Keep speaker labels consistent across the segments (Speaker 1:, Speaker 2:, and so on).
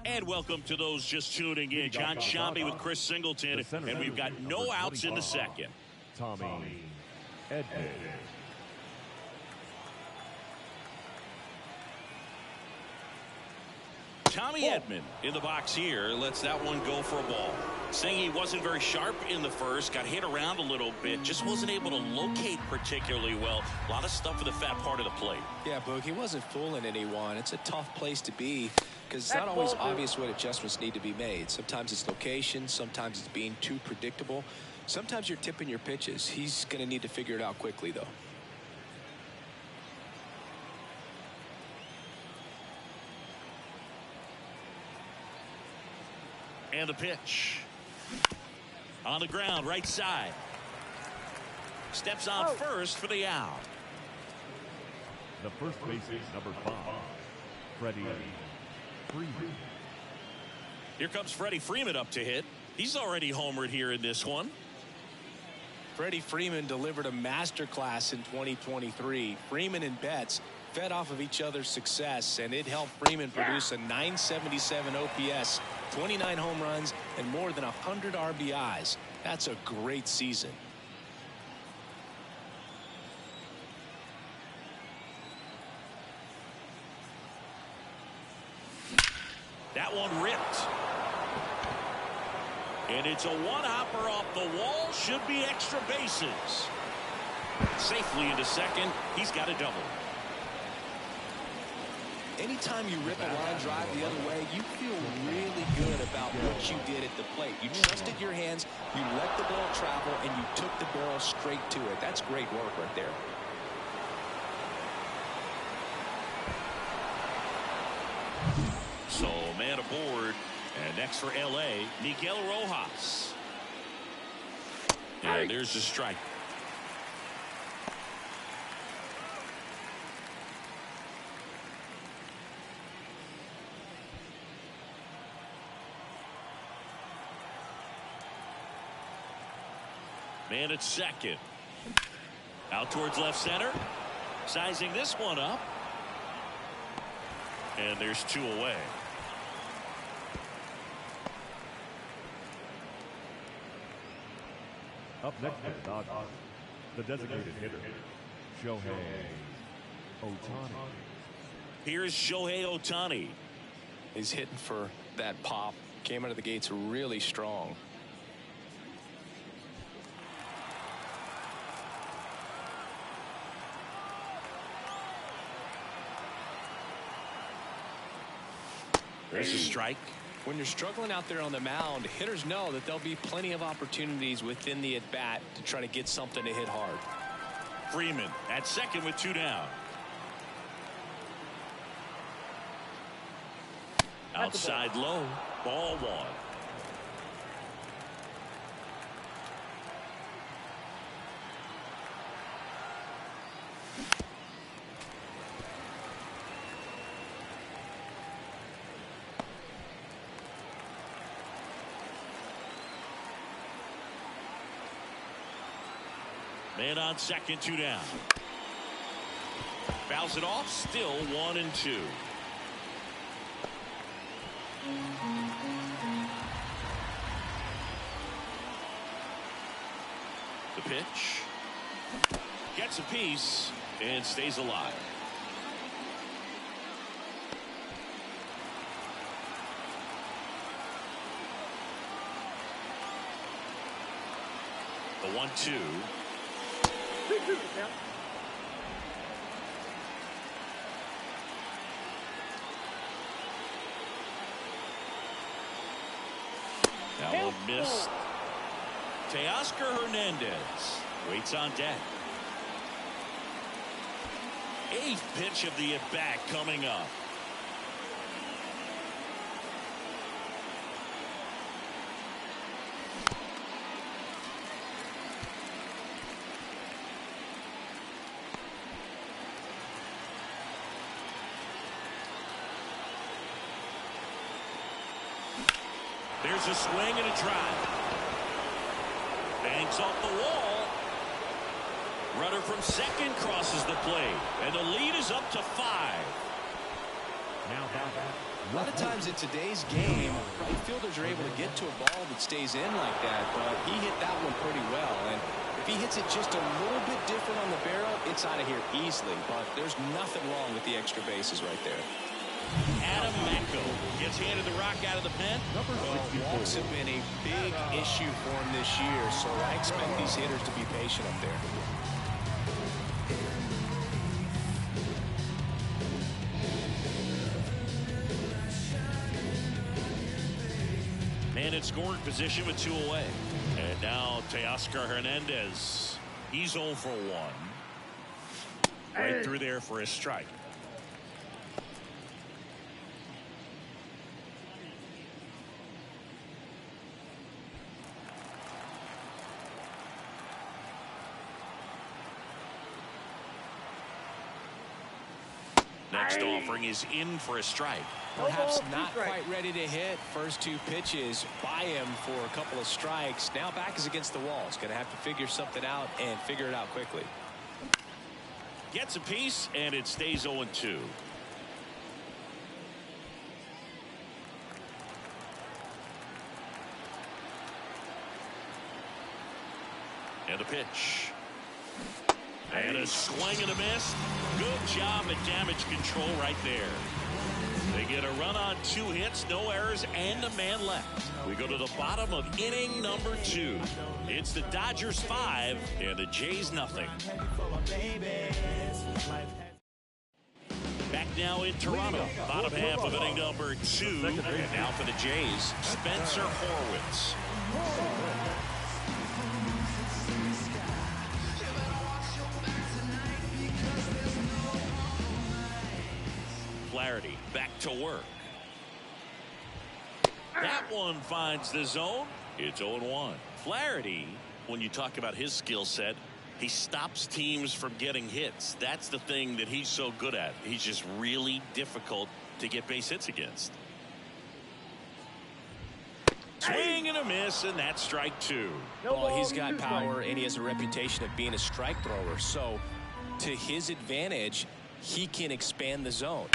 Speaker 1: And welcome to those just tuning in. John Shambi with Chris Singleton, and we've got no outs in the second.
Speaker 2: Tommy Edman.
Speaker 1: Tommy Edman in the box here lets that one go for a ball. Saying he wasn't very sharp in the first, got hit around a little bit, just wasn't able to locate particularly well. A lot of stuff for the fat part of the plate.
Speaker 3: Yeah, Boog, he wasn't fooling anyone. It's a tough place to be because it's not always obvious what adjustments need to be made. Sometimes it's location, sometimes it's being too predictable. Sometimes you're tipping your pitches. He's going to need to figure it out quickly, though.
Speaker 1: And the pitch. On the ground, right side. Steps on first for the out.
Speaker 2: The first baseman, number 5, Freddie Freeman.
Speaker 1: Here comes Freddie Freeman up to hit. He's already homered here in this one.
Speaker 3: Freddie Freeman delivered a masterclass in 2023. Freeman and Betts fed off of each other's success, and it helped Freeman produce a 977 OPS, 29 home runs, and more than 100 RBIs. That's a great season.
Speaker 1: That one ripped. And it's a one-hopper off the wall. Should be extra bases. Safely into second. He's got a double.
Speaker 3: Anytime you rip a line drive the other way, you feel really good about what you did at the plate. You trusted your hands, you let the ball travel, and you took the barrel straight to it. That's great work right there.
Speaker 1: So, man aboard. And next for L.A., Miguel Rojas. And there's the strike. Man at second. Out towards left center. Sizing this one up. And there's 2 away.
Speaker 2: Up next for the Dodgers, the designated hitter, Shohei Ohtani.
Speaker 1: Here's Shohei Ohtani.
Speaker 3: He's hitting for that pop. Came out of the gates really strong.
Speaker 1: There's a strike.
Speaker 3: When you're struggling out there on the mound, hitters know that there'll be plenty of opportunities within the at-bat to try to get something to hit hard.
Speaker 1: Freeman at second with 2 down. Outside low, ball 1. Man on second, 2 down. Fouls it off, still 1-2. The pitch. Gets a piece and stays alive. The 1-2. That one missed. Teoscar Hernandez waits on deck. 8th pitch of the at-bat coming up. There's a swing and a drive. Banks off the wall. Runner from second crosses the plate, and the lead is up to 5.
Speaker 3: A lot of times in today's game, right fielders are able to get to a ball that stays in like that, but he hit that one pretty well. And if he hits it just a little bit different on the barrel, it's out of here easily. But there's nothing wrong with the extra bases right there.
Speaker 1: Adam Macko gets handed the rock out of the pen.
Speaker 3: Walks have been a big issue for him this year, so I expect these hitters to be patient up there.
Speaker 1: And in scoring position with 2 away. And now Teoscar Hernandez. He's 0 for 1. Right through there for his strike. Next offering is in for a strike.
Speaker 3: Perhaps not quite ready to hit. First 2 pitches by him for a couple of strikes. Now back is against the wall. He's going to have to figure something out and figure it out quickly.
Speaker 1: Gets a piece and it stays 0-2. And a pitch. And a swing and a miss. Good job at damage control right there. They get a run on 2 hits, no errors, and a man left. We go to the bottom of inning number 2. It's the Dodgers 5 and the Jays nothing. Back now in Toronto. Bottom half of inning number 2. And now for the Jays, Spencer Horwitz. Flaherty back to work. That one finds the zone. It's 0-1. Flaherty, when you talk about his skill set, he stops teams from getting hits. That's the thing that he's so good at. He's just really difficult to get base hits against. Swing and a miss, and that's strike 2.
Speaker 3: Well, he's got power, and he has a reputation of being a strike thrower. So, to his advantage, he can expand the zone.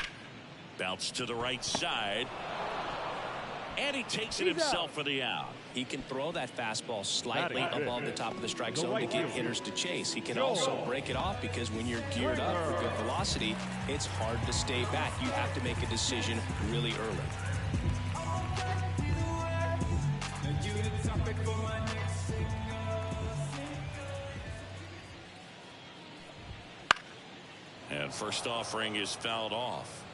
Speaker 1: Bounce to the right side. And he takes it himself for the out.
Speaker 3: He can throw that fastball slightly above the top of the strike zone to get hitters to chase. He can also break it off because when you're geared up for good velocity, it's hard to stay back. You have to make a decision really early.
Speaker 1: And first offering is fouled off.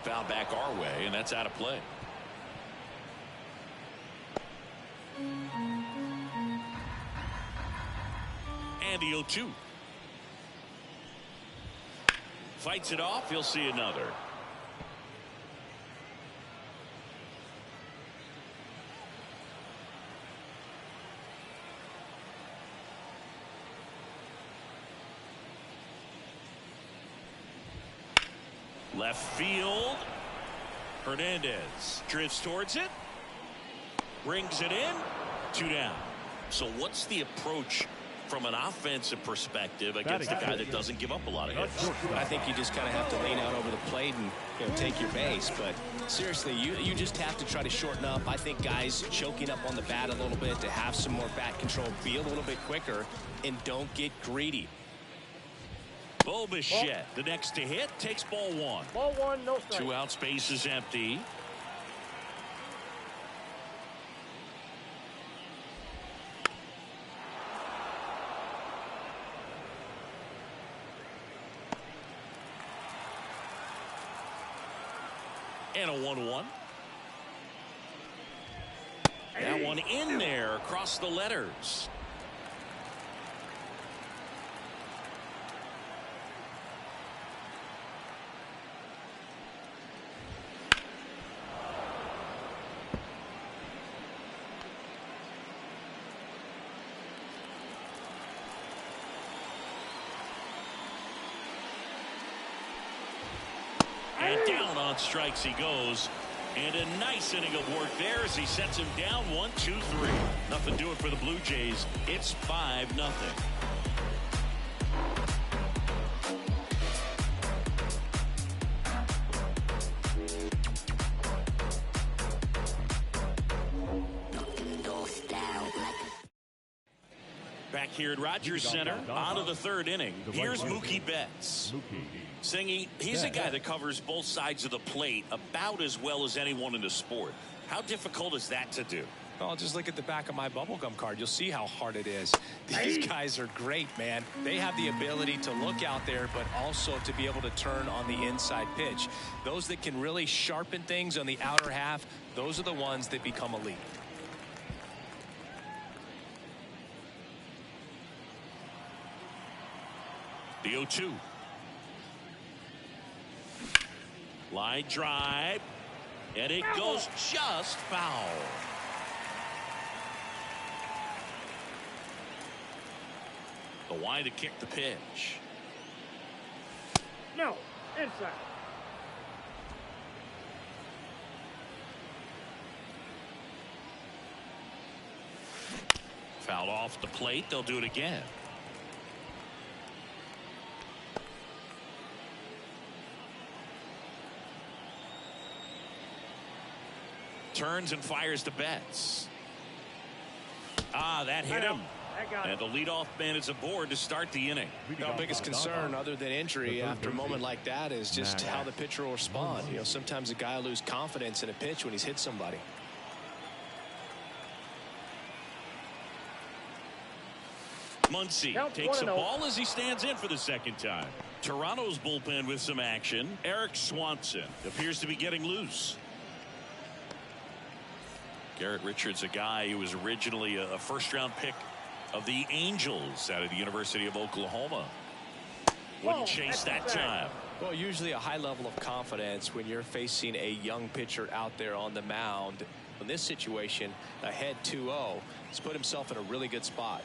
Speaker 1: Foul back our way, and that's out of play. And the 0-2. Fights it off. He'll see another. Left field. Hernandez drifts towards it. Brings it in. 2 down. So what's the approach from an offensive perspective against a guy that doesn't give up a lot of hits?
Speaker 3: I think you just kind of have to lean out over the plate and take your base. But seriously, you just have to try to shorten up. I think guys choking up on the bat a little bit to have some more bat control, be a little bit quicker, and don't get greedy.
Speaker 1: Bo Bichette, the next to hit, takes ball 1.
Speaker 4: Ball 1, no strike.
Speaker 1: 2 out, space is empty. And a 1-1. That one in there across the letters. And down on strikes he goes. And a nice inning of work there as he sets him down 1-2-3. Nothing doing for the Blue Jays. It's 5-0. Back here at Rogers Center, on to the third inning. Here's Mookie Betts. Singy, he's a guy that covers both sides of the plate about as well as anyone in the sport. How difficult is that to do?
Speaker 3: Well, just look at the back of my bubblegum card. You'll see how hard it is. These guys are great, man. They have the ability to look out there, but also to be able to turn on the inside pitch. Those that can really sharpen things on the outer half, those are the ones that become elite.
Speaker 1: The 0-2. Line drive. And it goes just foul. The wide to kick the pitch.
Speaker 4: No, inside.
Speaker 1: Fouled off the plate. They'll do it again. Turns and fires to Betts. That hit him. And the leadoff man is aboard to start the inning.
Speaker 3: The biggest concern other than injury after a moment like that is just how the pitcher will respond. You know, sometimes a guy will lose confidence in a pitch when he's hit somebody.
Speaker 1: Muncy takes the ball as he stands in for the second time. Toronto's bullpen with some action. Eric Swanson appears to be getting loose. Garrett Richards, a guy who was originally a first-round pick of the Angels out of the University of Oklahoma. Wouldn't chase that time.
Speaker 3: Well, usually a high level of confidence when you're facing a young pitcher out there on the mound. In this situation, ahead 2-0, he's put himself in a really good spot.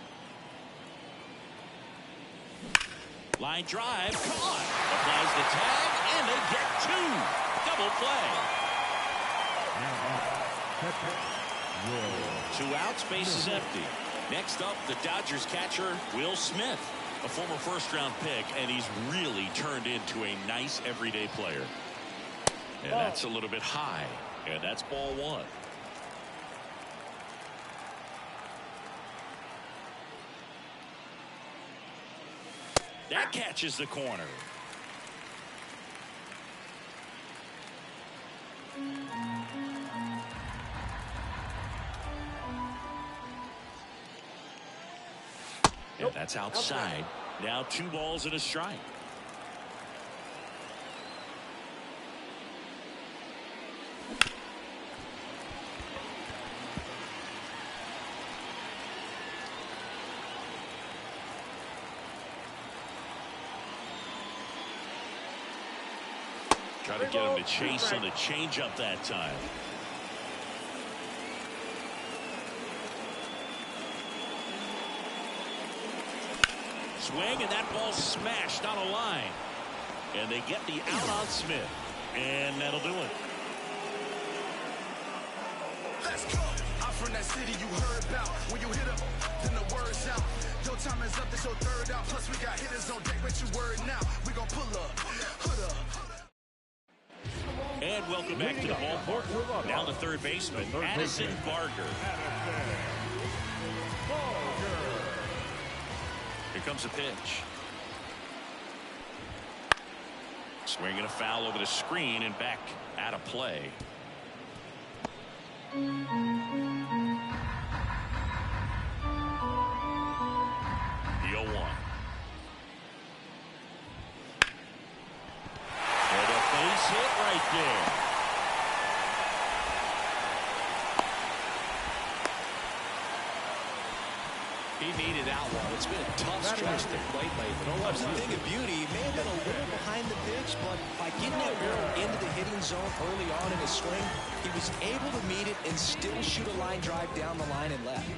Speaker 1: Line drive, caught. Applies the tag, and they get two. Double play. 2 outs, base is empty. Next up, the Dodgers catcher, Will Smith, a former first-round pick, and he's really turned into a nice everyday player. And that's a little bit high, and that's ball one. That catches the corner. And that's outside. Now 2 balls and a strike. Try to get him to chase on the changeup that time. Swing, and that ball smashed on a line. And they get the out on Smith. And that'll do it.
Speaker 5: Let's go. I'm from that city you heard about. When you hit up, then the word's out. Your time is up, this your third out. Plus we got hitters on deck, but you word now. We gon' pull up, hood up.
Speaker 1: And welcome back to the ballpark. Now the third baseman, Addison Barger. Here comes a pitch. Swing and a foul over the screen and back out of play. The 0-1. And a base hit right there.
Speaker 3: He needed that one. It's been a tough stretch to plate lately. There's a thing of beauty. He may have been a little behind the pitch, but by getting that barrel into the hitting zone early on in his swing, he was able to meet it and still shoot a line drive down the line and left.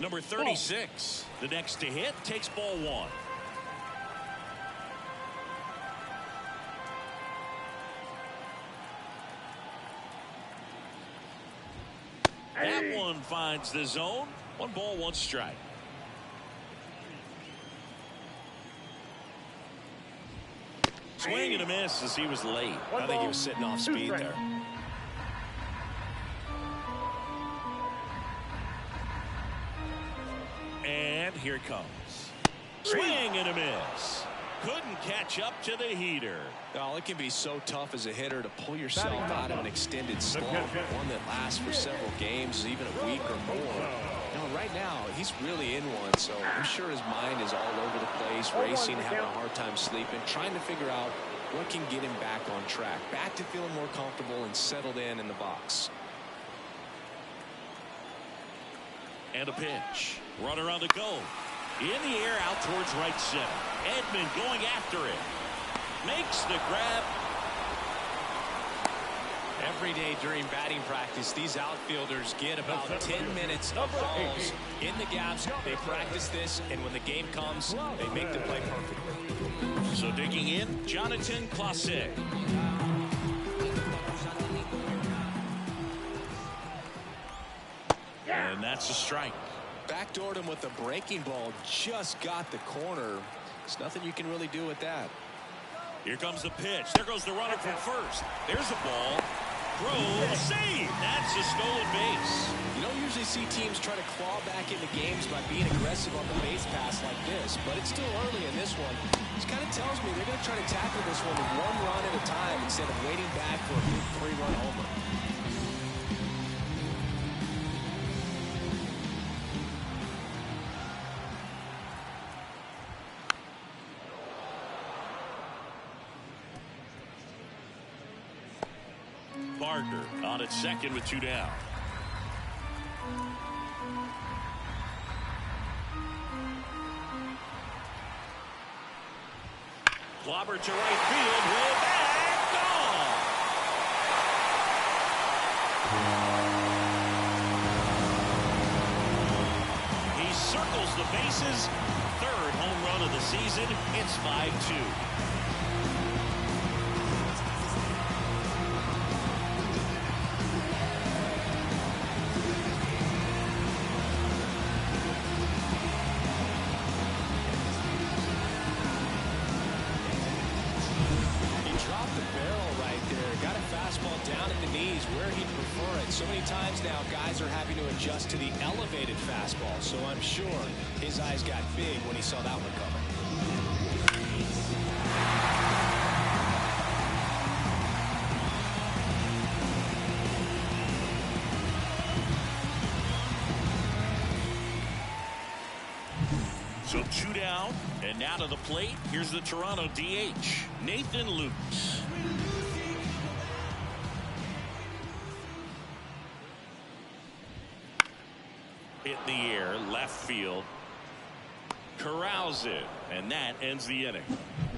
Speaker 1: Number 36, the next to hit, takes ball one. That one finds the zone. 1 ball, 1 strike. Swing and a miss as he was late.
Speaker 3: I think he was sitting off speed there.
Speaker 1: And here it comes. Swing and a miss. Couldn't catch up to the heater.
Speaker 3: Well, it can be so tough as a hitter to pull yourself out of an extended slump, one that lasts for several games, even a week or more. Right now, he's really in one, so I'm sure his mind is all over the place, racing, having a hard time sleeping, trying to figure out what can get him back on track, back to feeling more comfortable and settled in the box.
Speaker 1: And a pitch. Runner on the go. In the air out towards right center. Edman going after it. Makes the grab.
Speaker 3: Every day during batting practice, these outfielders get about 10 minutes of balls in the gaps. They practice this, and when the game comes, they make the play perfectly.
Speaker 1: So digging in, Jonathan Clase. And that's a strike.
Speaker 3: Backdoored him with a breaking ball, just got the corner. There's nothing you can really do with that.
Speaker 1: Here comes the pitch. There goes the runner from first. There's a ball. Throw, save. That's a stolen base.
Speaker 3: You don't usually see teams try to claw back into games by being aggressive on the base pass like this, but it's still early in this one. This kind of tells me they're going to try to tackle this one 1 run at a time instead of waiting back for a big 3-run homer.
Speaker 1: Parker on at second with 2 down. Clobber to right field. Way back. Gone. He circles the bases. 3rd home run of the season. It's 5-2.
Speaker 3: So many times now, guys are having to adjust to the elevated fastball. So I'm sure his eyes got big when he saw that one coming.
Speaker 1: So 2 down, and now to the plate. Here's the Toronto DH, Nathan Lukes. Hit in the air, left field. Corrals it, and that ends the inning.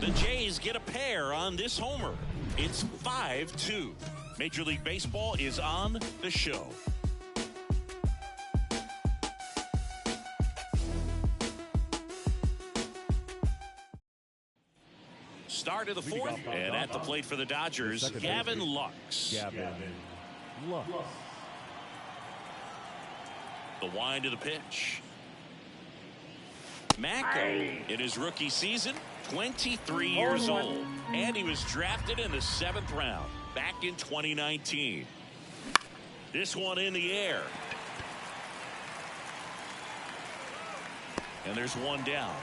Speaker 1: The Jays get a pair on this homer. It's 5-2. Major League Baseball is on the show. Start of the 4th, and at the plate for the Dodgers, Gavin Lux. The wind of the pitch. Macko in his rookie season, 23 years old, and he was drafted in the 7th round back in 2019. This one in the air. And there's 1 down.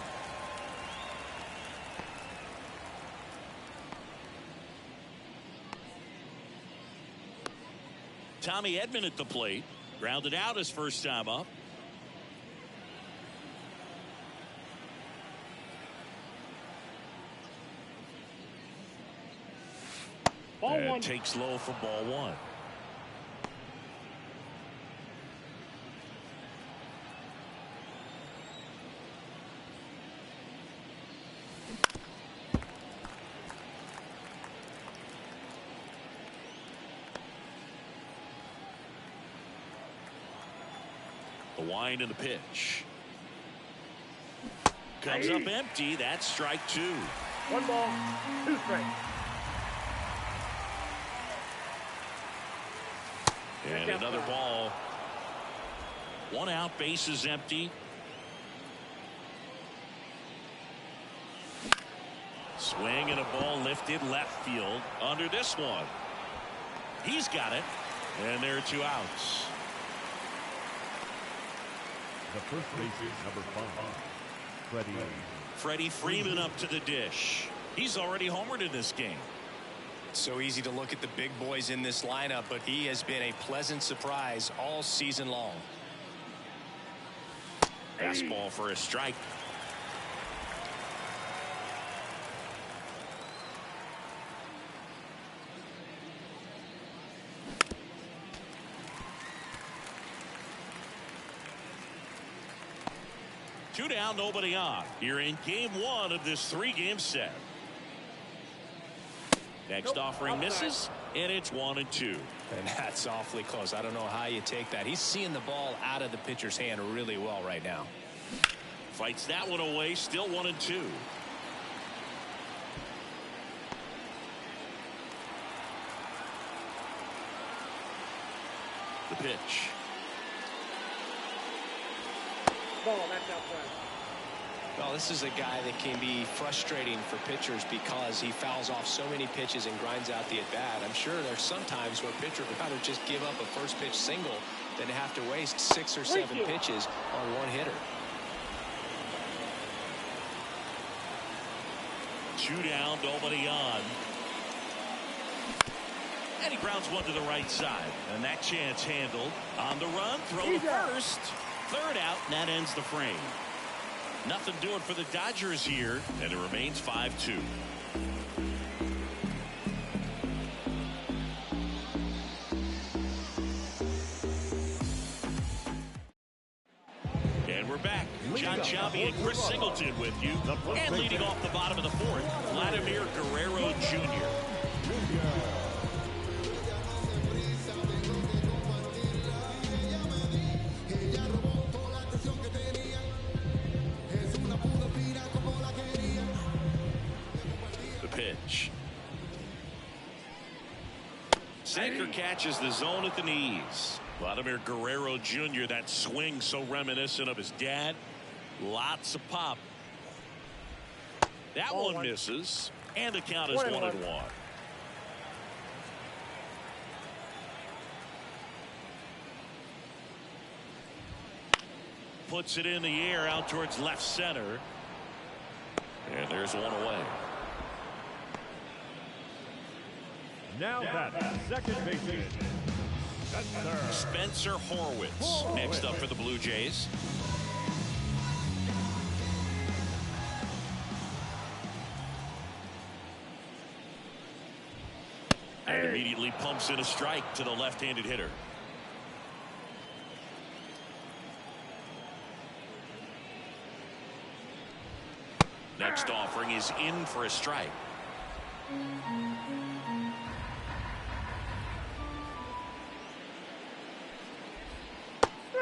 Speaker 1: Tommy Edman at the plate. Grounded out his first time up. And takes low for ball 1. wind in the pitch. Comes up empty. That's strike 2.
Speaker 4: 1 ball, 2 strikes.
Speaker 1: And another ball. 1 out, bases empty. Swing and a ball lifted left field under this one. He's got it. And there are 2 outs.
Speaker 2: The first baseman, number 5,
Speaker 1: Freddie Freeman up to the dish. He's already homered in this game.
Speaker 3: So easy to look at the big boys in this lineup, but he has been a pleasant surprise all season long.
Speaker 1: Fastball for a strike. Two down, nobody on. Here in game 1 of this 3-game set. Next offering misses, and it's 1-2.
Speaker 3: And that's awfully close. I don't know how you take that. He's seeing the ball out of the pitcher's hand really well right now.
Speaker 1: Fights that one away, still 1-2. The pitch.
Speaker 4: Ball, that's out front.
Speaker 3: Well, this is a guy that can be frustrating for pitchers because he fouls off so many pitches and grinds out the at-bat. I'm sure there's some times where a pitcher would rather just give up a first pitch single than have to waste 6 or 7 pitches on one hitter.
Speaker 1: 2 down, nobody on. And he grounds one to the right side. And that chance handled. On the run, throw to first. 3rd out, and that ends the frame. Nothing doing for the Dodgers here, and it remains 5-2. And we're back. John Sciambi and Chris Singleton with you. And leading off the bottom of the 4th, Vladimir Guerrero Jr. Pitch. Sinker catches the zone at the knees. Vladimir Guerrero Jr., that swing so reminiscent of his dad. Lots of pop. That one misses, and the count is 1-1. Puts it in the air out towards left center. And there's one away.
Speaker 2: Now that second baseman,
Speaker 1: Spencer Horwitz next up for the Blue Jays. And immediately pumps in a strike to the left-handed hitter. Next offering is in for a strike.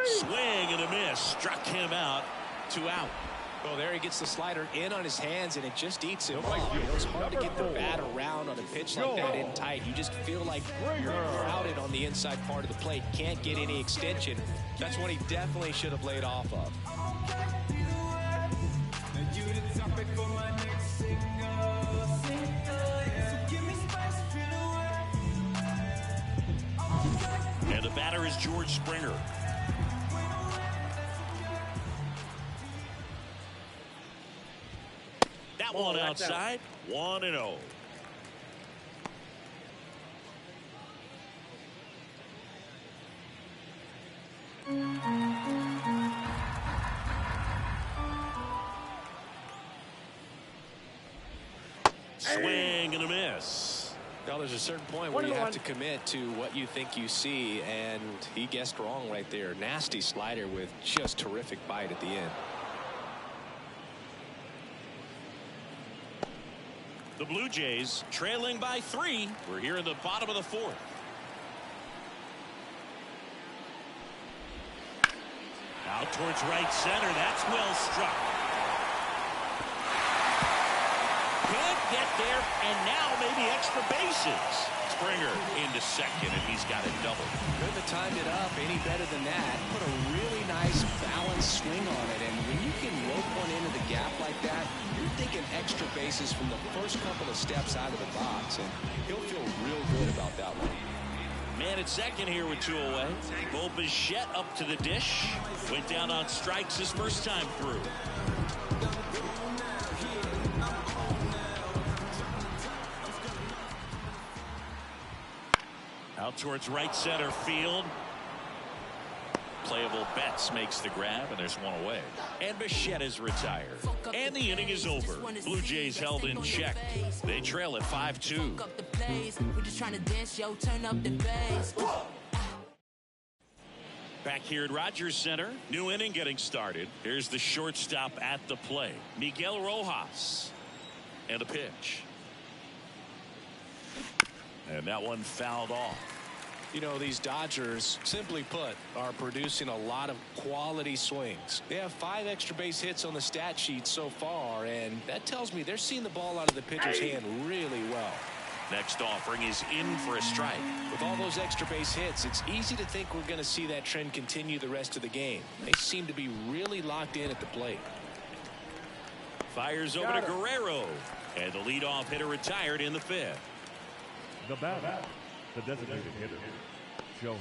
Speaker 1: Swing and a miss. Struck him out. 2 out.
Speaker 3: Well, there he gets the slider in on his hands, and it just eats him up. It's hard to get the bat around on a pitch like that in tight. You just feel like you're crowded on the inside part of the plate. Can't get any extension. That's what he definitely should have laid off of.
Speaker 1: And the batter is George Springer. That one outside. 1-0. Swing and a miss.
Speaker 3: Well, there's a certain point where you have to commit to what you think you see, and he guessed wrong right there. Nasty slider with just terrific bite at the end.
Speaker 1: The Blue Jays trailing by 3. We're here in the bottom of the 4th. Out towards right center. That's well struck. Can't get there, and now maybe extra bases. Springer into second, and he's got it double.
Speaker 3: Couldn't have timed it up any better than that. Put a really nice balanced swing on it, and when you can rope one into the gap like that, you're thinking extra bases from the first couple of steps out of the box, and he'll feel real good about that one.
Speaker 1: Man at second here with 2 away. Bo Bichette up to the dish. Went down on strikes his first time through. Out towards right center field. Playable Betts makes the grab, and there's one away. And Bichette is retired. And the inning is over. Blue Jays held in check. They trail at 5-2. Back here at Rogers Center. New inning getting started. Here's the shortstop at the plate. Miguel Rojas. And the pitch. And that one fouled off.
Speaker 3: You know, these Dodgers, simply put, are producing a lot of quality swings. They have 5 extra base hits on the stat sheet so far, and that tells me they're seeing the ball out of the pitcher's hand really well.
Speaker 1: Next offering is in for a strike.
Speaker 3: With all those extra base hits, it's easy to think we're going to see that trend continue the rest of the game. They seem to be really locked in at the plate.
Speaker 1: Fires over to Guerrero, and the leadoff hitter retired in the 5th.
Speaker 2: The batter, the designated hitter, Shohei.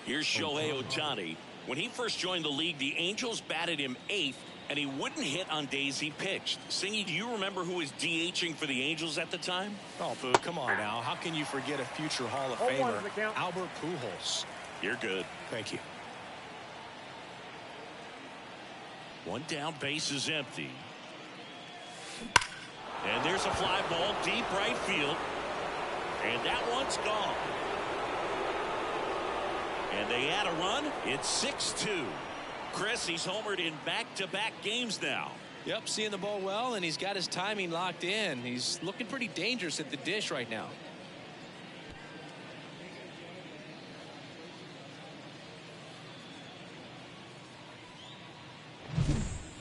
Speaker 1: Here's Shohei Ohtani. When he first joined the league, the Angels batted him 8th, and he wouldn't hit on days he pitched. Singy, do you remember who was DHing for the Angels at the time?
Speaker 3: Oh, Boo, come on now. How can you forget a future Hall of Famer, Albert Pujols?
Speaker 1: You're good.
Speaker 3: Thank you.
Speaker 1: One down, base is empty. And there's a fly ball deep right field. And that one's gone. And they add a run. It's 6-2. Chris, he's homered in back-to-back games now.
Speaker 3: Yep, seeing the ball well, and he's got his timing locked in. He's looking pretty dangerous at the dish right now.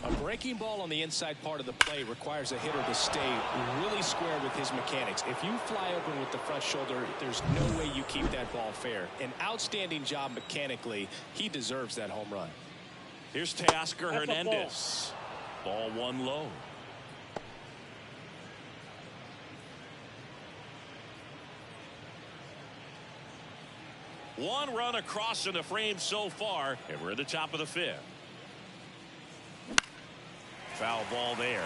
Speaker 3: A breaking ball on the inside part of the plate requires a hitter to stay really square with his mechanics. If you fly open with the front shoulder, there's no way you keep that ball fair. An outstanding job mechanically. He deserves that home run.
Speaker 1: Here's Teoscar Hernandez. Ball one low. One run across in the frame so far, and we're at the top of the 5th. Foul ball there.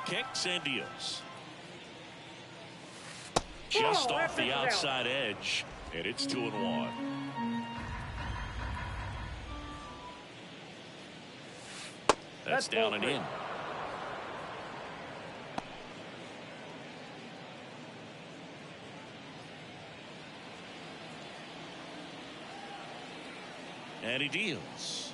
Speaker 1: Kicks and deals. Just off the outside edge, and it's 2-1. That's down and in. And he deals.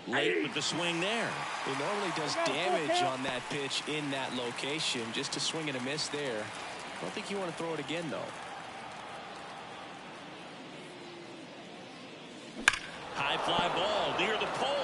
Speaker 1: Late with the swing there.
Speaker 3: He normally does damage on that pitch in that location. Just a swing and a miss there. I don't think you want to throw it again, though.
Speaker 1: High fly ball near the pole.